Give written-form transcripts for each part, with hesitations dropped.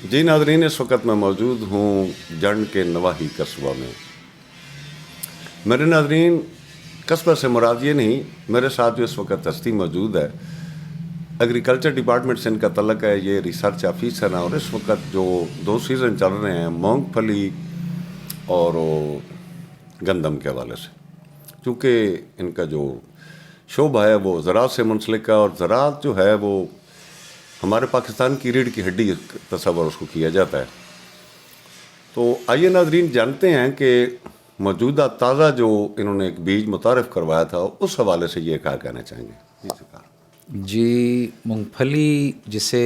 جی ناظرین، اس وقت میں موجود ہوں جنڈ کے نواحی قصبہ میں۔ میرے ناظرین، قصبہ سے مراد یہ نہیں، میرے ساتھ جو اس وقت ہستی موجود ہے ایگریکلچر ڈپارٹمنٹ سے ان کا تعلق ہے، یہ ریسرچ آفیسر ہیں، اور اس وقت جو 2 سیزن چل رہے ہیں مونگ پھلی اور گندم کے حوالے سے، چونکہ ان کا جو شعبہ ہے وہ زراعت سے منسلک ہے، اور زراعت جو ہے وہ ہمارے پاکستان کی ریڑھ کی ہڈی تصور اس کو کیا جاتا ہے۔ تو آئیے ناظرین جانتے ہیں کہ موجودہ تازہ جو انہوں نے ایک بیج متعارف کروایا تھا اس حوالے سے یہ کیا کہنا چاہیں گے؟ جی، مونگ پھلی جسے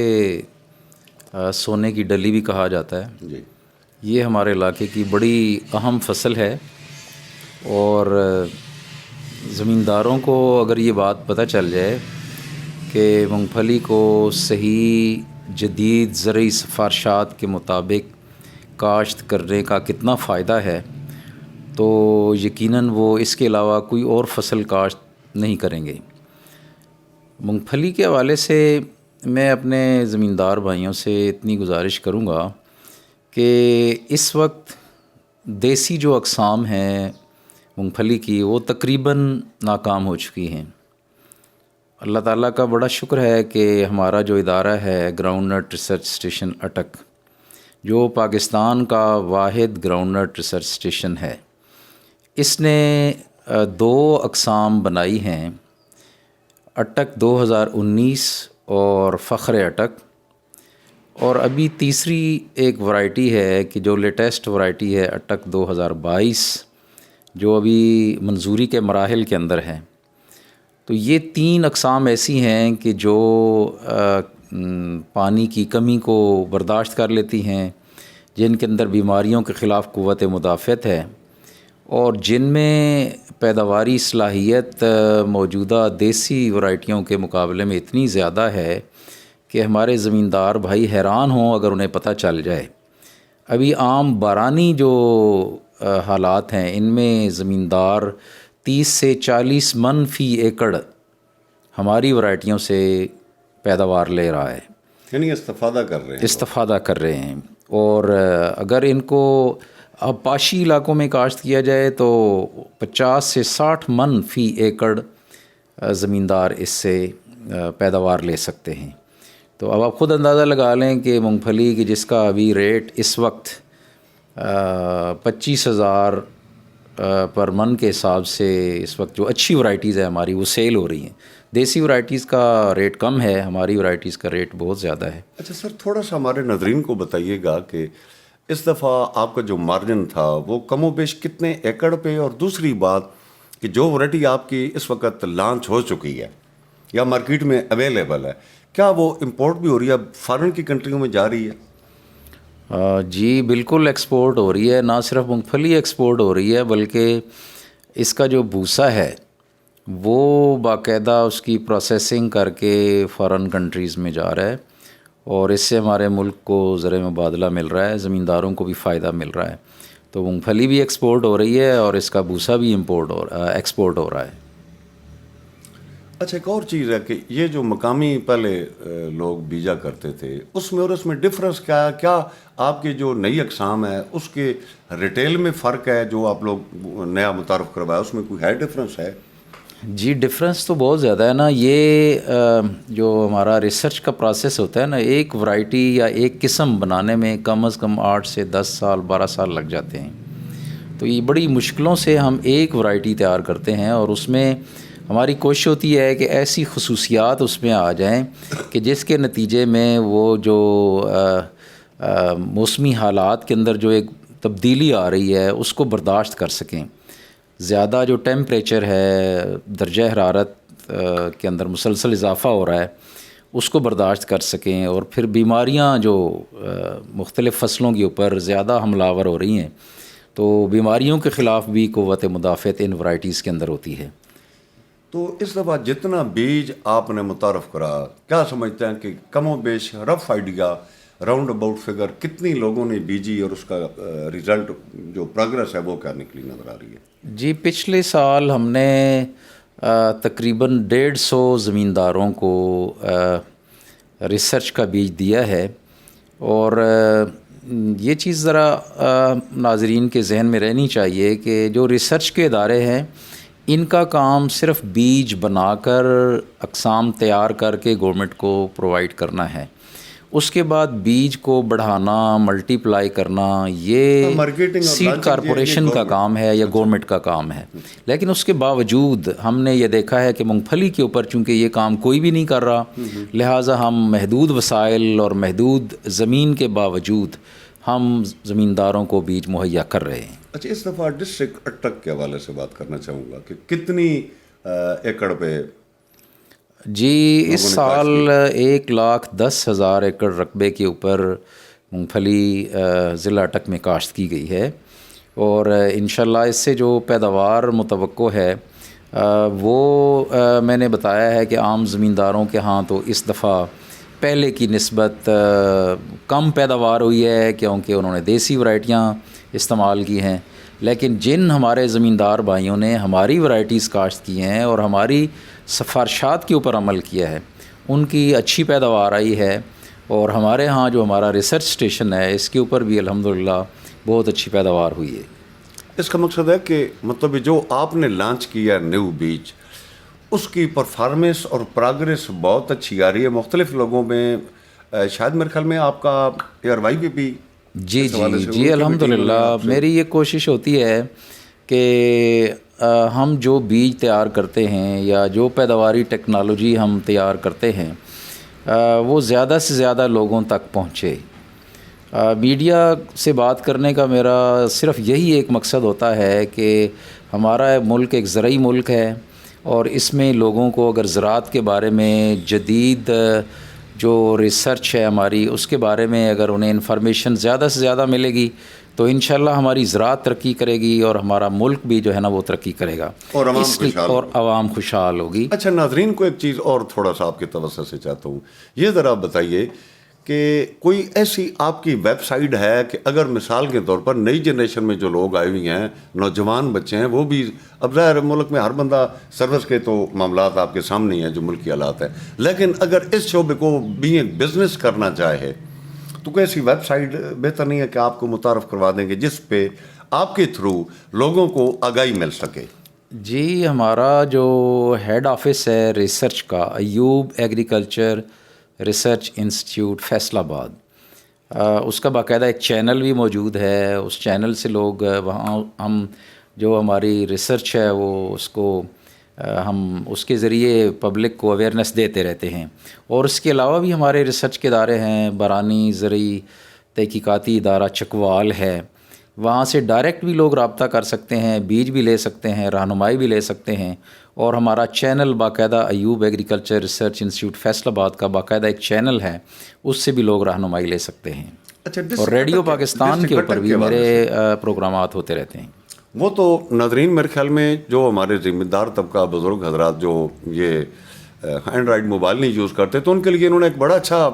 سونے کی ڈلی بھی کہا جاتا ہے، جی، یہ ہمارے علاقے کی بڑی اہم فصل ہے، اور زمینداروں کو اگر یہ بات پتہ چل جائے کہ مونگ پھلی کو صحیح جدید زرعی سفارشات کے مطابق کاشت کرنے کا کتنا فائدہ ہے، تو یقیناً وہ اس کے علاوہ کوئی اور فصل کاشت نہیں کریں گے۔ مونگ پھلی کے حوالے سے میں اپنے زمیندار بھائیوں سے اتنی گزارش کروں گا کہ اس وقت دیسی جو اقسام ہیں مونگ پھلی کی وہ تقریباً ناکام ہو چکی ہیں۔ اللہ تعالیٰ کا بڑا شکر ہے کہ ہمارا جو ادارہ ہے گراؤنڈ نٹ ریسرچ اسٹیشن اٹک، جو پاکستان کا واحد گراؤنڈ نٹ ریسرچ اسٹیشن ہے، اس نے 2 اقسام بنائی ہیں، اٹک 2019 اور فخر اٹک، اور ابھی تیسری ایک ورائٹی ہے کہ جو لیٹسٹ ورائٹی ہے اٹک 2022، جو ابھی منظوری کے مراحل کے اندر ہے۔ تو یہ 3 اقسام ایسی ہیں کہ جو پانی کی کمی کو برداشت کر لیتی ہیں، جن کے اندر بیماریوں کے خلاف قوت مدافعت ہے، اور جن میں پیداواری صلاحیت موجودہ دیسی ورائٹیوں کے مقابلے میں اتنی زیادہ ہے کہ ہمارے زمیندار بھائی حیران ہوں اگر انہیں پتہ چل جائے۔ ابھی عام بارانی جو حالات ہیں، ان میں زمیندار 30 سے 40 من فی ایکڑ ہماری ورائٹیوں سے پیداوار لے رہا ہے، یعنی استفادہ کر رہے ہیں۔ اور اگر ان کو اب پاشی علاقوں میں کاشت کیا جائے تو 50 سے 60 من فی ایکڑ زمیندار اس سے پیداوار لے سکتے ہیں۔ تو اب آپ خود اندازہ لگا لیں کہ مونگ پھلی کی جس کا ابھی ریٹ اس وقت 25,000 پر من کے حساب سے اس وقت جو اچھی ورائٹیز ہے ہماری وہ سیل ہو رہی ہیں۔ دیسی ورائٹیز کا ریٹ کم ہے، ہماری ورائٹیز کا ریٹ بہت زیادہ ہے۔ اچھا سر، تھوڑا سا ہمارے ناظرین کو بتائیے گا کہ اس دفعہ آپ کا جو مارجن تھا وہ کم و بیش کتنے ایکڑ پہ، اور دوسری بات کہ جو ورائٹی آپ کی اس وقت لانچ ہو چکی ہے یا مارکیٹ میں اویلیبل ہے، کیا وہ امپورٹ بھی ہو رہی ہے، فارن کی کنٹریوں میں جا رہی ہے؟ جی بالکل ایکسپورٹ ہو رہی ہے، نہ صرف مونگ پھلی ایکسپورٹ ہو رہی ہے بلکہ اس کا جو بھوسا ہے وہ باقاعدہ اس کی پروسیسنگ کر کے فارن کنٹریز میں جا رہا ہے، اور اس سے ہمارے ملک کو زر مبادلہ مل رہا ہے، زمینداروں کو بھی فائدہ مل رہا ہے۔ تو مونگ پھلی بھی ایکسپورٹ ہو رہی ہے اور اس کا بھوسا بھی ایکسپورٹ ہو رہا ہے۔ اچھا، ایک اور چیز ہے کہ یہ جو مقامی پہلے لوگ بیجا کرتے تھے اس میں اور اس میں ڈفرنس کیا ہے؟ کیا آپ کی جو نئی اقسام ہے اس کے ریٹیل میں فرق ہے؟ جو آپ لوگ نیا متعارف کروایا اس میں کوئی ہے ڈفرنس ہے؟ جی ڈفرنس تو بہت زیادہ ہے نا۔ یہ جو ہمارا ریسرچ کا پروسیس ہوتا ہے نا، ایک ورائٹی یا ایک قسم بنانے میں کم از کم 8 سے 10 سال 12 سال لگ جاتے ہیں۔ تو یہ بڑی مشکلوں سے ہم ایک ورائٹی تیار کرتے ہیں، اور اس میں ہماری کوشش ہوتی ہے کہ ایسی خصوصیات اس میں آ جائیں کہ جس کے نتیجے میں وہ جو موسمی حالات کے اندر جو ایک تبدیلی آ رہی ہے اس کو برداشت کر سکیں۔ زیادہ جو ٹیمپریچر ہے، درجہ حرارت کے اندر مسلسل اضافہ ہو رہا ہے، اس کو برداشت کر سکیں، اور پھر بیماریاں جو مختلف فصلوں کے اوپر زیادہ حملہ آور ہو رہی ہیں، تو بیماریوں کے خلاف بھی قوت مدافعت ان ورائٹیز کے اندر ہوتی ہے۔ تو اس دفعہ جتنا بیج آپ نے متعارف کرا، کیا سمجھتے ہیں کہ کم و بیش rough idea, round about figure کتنی لوگوں نے بیجی، اور اس کا ریزلٹ جو پروگرس ہے وہ کیا نکلی نظر آ رہی ہے؟ جی پچھلے سال ہم نے تقریباً 150 زمینداروں کو ریسرچ کا بیج دیا ہے، اور یہ چیز ذرا ناظرین کے ذہن میں رہنی چاہیے کہ جو ریسرچ کے ادارے ہیں ان کا کام صرف بیج بنا کر اقسام تیار کر کے گورنمنٹ کو پرووائڈ کرنا ہے، اس کے بعد بیج کو بڑھانا، ملٹی پلائی کرنا یہ سیڈ کارپوریشن کا کام ہے یا گورنمنٹ کا کام ہے۔ لیکن اس کے باوجود ہم نے یہ دیکھا ہے کہ مونگ پھلی کے اوپر چونکہ یہ کام کوئی بھی نہیں کر رہا، لہٰذا ہم محدود وسائل اور محدود زمین کے باوجود ہم زمینداروں کو بیج مہیا کر رہے ہیں۔ اچھا، اس دفعہ ڈسٹرکٹ اٹک کے حوالے سے بات کرنا چاہوں گا کہ کتنی ایکڑ پہ؟ جی، اس سال 1,10,000 ایکڑ رقبے کے اوپر مونگ پھلی ضلع اٹک میں کاشت کی گئی ہے، اور انشاءاللہ اس سے جو پیداوار متوقع ہے وہ میں نے بتایا ہے کہ عام زمینداروں کے ہاں تو اس دفعہ پہلے کی نسبت کم پیداوار ہوئی ہے کیونکہ انہوں نے دیسی ورائٹیاں استعمال کی ہیں، لیکن جن ہمارے زمیندار بھائیوں نے ہماری ورائٹیز کاشت کی ہیں اور ہماری سفارشات کے اوپر عمل کیا ہے ان کی اچھی پیداوار آئی ہے، اور ہمارے ہاں جو ہمارا ریسرچ اسٹیشن ہے اس کے اوپر بھی الحمدللہ بہت اچھی پیداوار ہوئی ہے۔ اس کا مقصد ہے کہ مطلب جو آپ نے لانچ کیا نیو بیج، اس کی پرفارمنس اور پروگریس بہت اچھی آ رہی ہے مختلف لوگوں میں، شاید میرے خیال میں آپ کا ARY پہ بھی جی الحمدللہ میری یہ کوشش ہوتی ہے کہ ہم جو بیج تیار کرتے ہیں یا جو پیداواری ٹیکنالوجی ہم تیار کرتے ہیں وہ زیادہ سے زیادہ لوگوں تک پہنچے۔ میڈیا سے بات کرنے کا میرا صرف یہی ایک مقصد ہوتا ہے کہ ہمارا ملک ایک زرعی ملک ہے، اور اس میں لوگوں کو اگر زراعت کے بارے میں جدید جو ریسرچ ہے ہماری اس کے بارے میں اگر انہیں انفارمیشن زیادہ سے زیادہ ملے گی تو انشاءاللہ ہماری زراعت ترقی کرے گی اور ہمارا ملک بھی جو ہے نا وہ ترقی کرے گا، اور عوام خوشحال ہوگی۔ اچھا ناظرین کو ایک چیز اور تھوڑا سا آپ کے توسط سے چاہتا ہوں، یہ ذرا بتائیے کہ کوئی ایسی آپ کی ویب سائٹ ہے کہ اگر مثال کے طور پر نئی جنریشن میں جو لوگ آئے ہوئے ہیں، نوجوان بچے ہیں، وہ بھی اب ظاہر ملک میں ہر بندہ سروس کے تو معاملات آپ کے سامنے ہی ہیں جو ملکی حالات ہیں، لیکن اگر اس شعبے کو بھی ایک بزنس کرنا چاہے تو کوئی ایسی ویب سائٹ بہتر نہیں ہے کہ آپ کو متعارف کروا دیں گے جس پہ آپ کے تھرو لوگوں کو آگاہی مل سکے؟ جی، ہمارا جو ہیڈ آفس ہے ریسرچ کا، Ayub agriculture research institute Faisal آباد، اس کا باقاعدہ ایک چینل بھی موجود ہے۔ اس چینل سے لوگ وہاں ہم جو ہماری ریسرچ ہے وہ اس کو ہم اس کے ذریعے پبلک کو اویئرنیس دیتے رہتے ہیں، اور اس کے علاوہ بھی ہمارے ریسرچ کے ادارے ہیں، برانی زرعی تحقیقاتی ادارہ چکوال ہے، وہاں سے ڈائریکٹ بھی لوگ رابطہ کر سکتے ہیں، بیج بھی لے سکتے ہیں، رہنمائی بھی لے سکتے ہیں، اور ہمارا چینل باقاعدہ Ayub agriculture research institute Faisal آباد کا باقاعدہ ایک چینل ہے، اس سے بھی لوگ رہنمائی لے سکتے ہیں۔ اور ریڈیو پاکستان کے اوپر بھی میرے پروگرامات ہوتے رہتے ہیں۔ وہ تو ناظرین میرے خیال میں جو ہمارے ذمہ دار طبقہ بزرگ حضرات جو یہ اینڈرائڈ موبائل نہیں یوز کرتے تو ان کے لیے انہوں نے ایک بڑا اچھا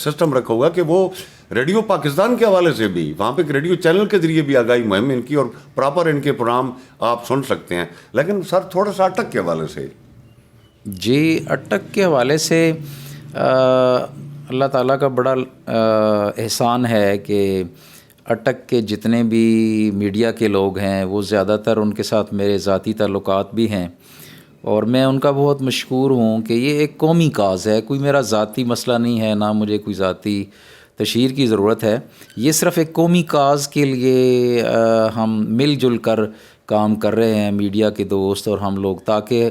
سسٹم رکھا ہوگا کہ وہ ریڈیو پاکستان کے حوالے سے بھی وہاں پہ ایک ریڈیو چینل کے ذریعے بھی آگاہی مہم ان کی اور پراپر ان کے پروگرام آپ سن سکتے ہیں۔ لیکن سر تھوڑا سا اٹک کے حوالے سے۔ جی، اٹک کے حوالے سے اللہ تعالیٰ کا بڑا احسان ہے کہ اٹک کے جتنے بھی میڈیا کے لوگ ہیں وہ زیادہ تر ان کے ساتھ میرے ذاتی تعلقات بھی ہیں، اور میں ان کا بہت مشکور ہوں کہ یہ ایک قومی کاز ہے، کوئی میرا ذاتی مسئلہ نہیں ہے، نہ مجھے کوئی ذاتی تشہیر کی ضرورت ہے، یہ صرف ایک قومی کاز کے لیے ہم مل جل کر کام کر رہے ہیں میڈیا کے دوست اور ہم لوگ، تاکہ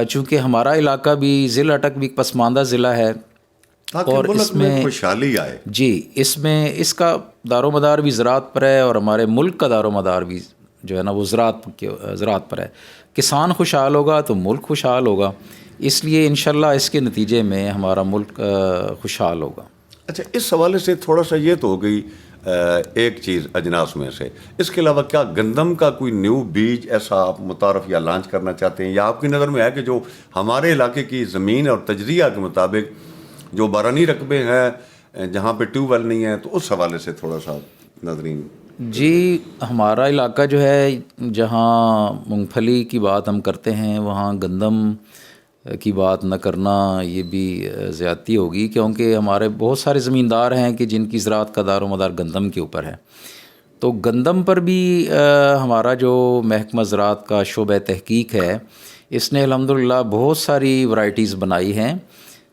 چونکہ ہمارا علاقہ بھی ضلع اٹک بھی پسماندہ ضلع ہے اور اس میں خوشحالی آئے۔ جی، اس میں اس کا دار و مدار بھی زراعت پر ہے، اور ہمارے ملک کا دار و مدار بھی جو ہے نا وہ زراعت پر ہے۔ کسان خوشحال ہوگا تو ملک خوشحال ہوگا، اس لیے انشاءاللہ اس کے نتیجے میں ہمارا ملک خوشحال ہوگا۔ اچھا، اس حوالے سے تھوڑا سا یہ تو ہو گئی ایک چیز اجناس میں سے، اس کے علاوہ کیا گندم کا کوئی نیو بیج ایسا آپ متعارف یا لانچ کرنا چاہتے ہیں، یا آپ کی نظر میں ہے کہ جو ہمارے علاقے کی زمین اور تجزیہ کے مطابق جو بارانی رقبے ہیں جہاں پہ ٹیوب ویل نہیں ہے، تو اس حوالے سے تھوڑا سا ناظرین؟ جی، ہمارا علاقہ جو ہے جہاں مونگ پھلی کی بات ہم کرتے ہیں وہاں گندم کی بات نہ کرنا یہ بھی زیادتی ہوگی، کیونکہ ہمارے بہت سارے زمیندار ہیں کہ جن کی زراعت کا دار و مدار گندم کے اوپر ہے. تو گندم پر بھی ہمارا جو محکمہ زراعت کا شعبہ تحقیق ہے اس نے الحمدللہ بہت ساری ورائٹیز بنائی ہیں.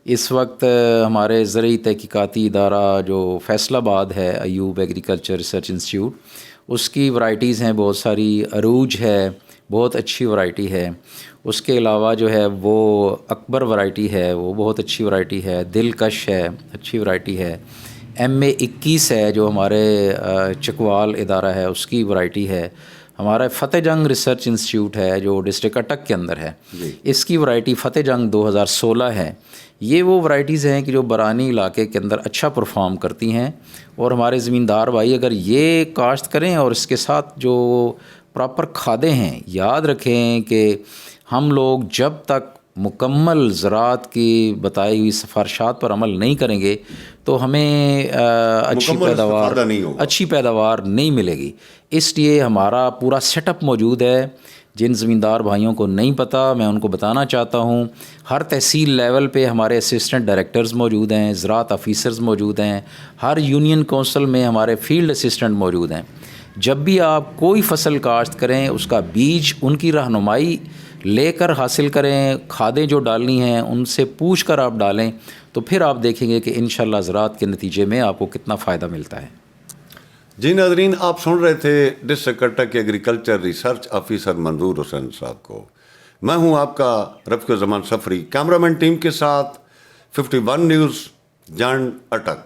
اس وقت ہمارے زرعی تحقیقاتی ادارہ جو فیصل آباد ہے، ایوب ایگریکلچر ریسرچ انسٹیٹیوٹ، اس کی ورائٹیز ہیں بہت ساری. عروج ہے، بہت اچھی ورائٹی ہے. اس کے علاوہ جو ہے وہ اکبر ورائٹی ہے، وہ بہت اچھی ورائٹی ہے. دلکش ہے، اچھی ورائٹی ہے. MA21 ہے جو ہمارے چکوال ادارہ ہے، اس کی ورائٹی ہے. ہمارا فتح جنگ ریسرچ انسٹیٹیوٹ ہے جو ڈسٹرکٹ اٹک کے اندر ہے، اس کی ورائٹی فتح جنگ 2016 ہے. یہ وہ ورائٹیز ہیں کہ جو برانی علاقے کے اندر اچھا پرفارم کرتی ہیں. اور ہمارے زمیندار بھائی اگر یہ کاشت کریں اور اس کے ساتھ جو پراپر کھادیں ہیں، یاد رکھیں کہ ہم لوگ جب تک مکمل زراعت کی بتائی ہوئی سفارشات پر عمل نہیں کریں گے تو ہمیں اچھی پیداوار نہیں ملے گی. اس لیے ہمارا پورا سیٹ اپ موجود ہے. جن زمیندار بھائیوں کو نہیں پتہ میں ان کو بتانا چاہتا ہوں، ہر تحصیل لیول پہ ہمارے اسسٹنٹ ڈائریکٹرز موجود ہیں، زراعت آفیسرز موجود ہیں، ہر یونین کونسل میں ہمارے فیلڈ اسسٹنٹ موجود ہیں. جب بھی آپ کوئی فصل کاشت کریں اس کا بیج ان کی رہنمائی لے کر حاصل کریں. کھادیں جو ڈالنی ہیں ان سے پوچھ کر آپ ڈالیں تو پھر آپ دیکھیں گے کہ انشاءاللہ زراعت کے نتیجے میں آپ کو کتنا فائدہ ملتا ہے. جی ناظرین، آپ سن رہے تھے ڈسٹرکٹ اٹک کے ایگریکلچر ریسرچ آفیسر منظور حسین صاحب کو. میں ہوں آپ کا رفیق زمان سفری، کیمرہ مین ٹیم کے ساتھ 51 نیوز جنڈ اٹک.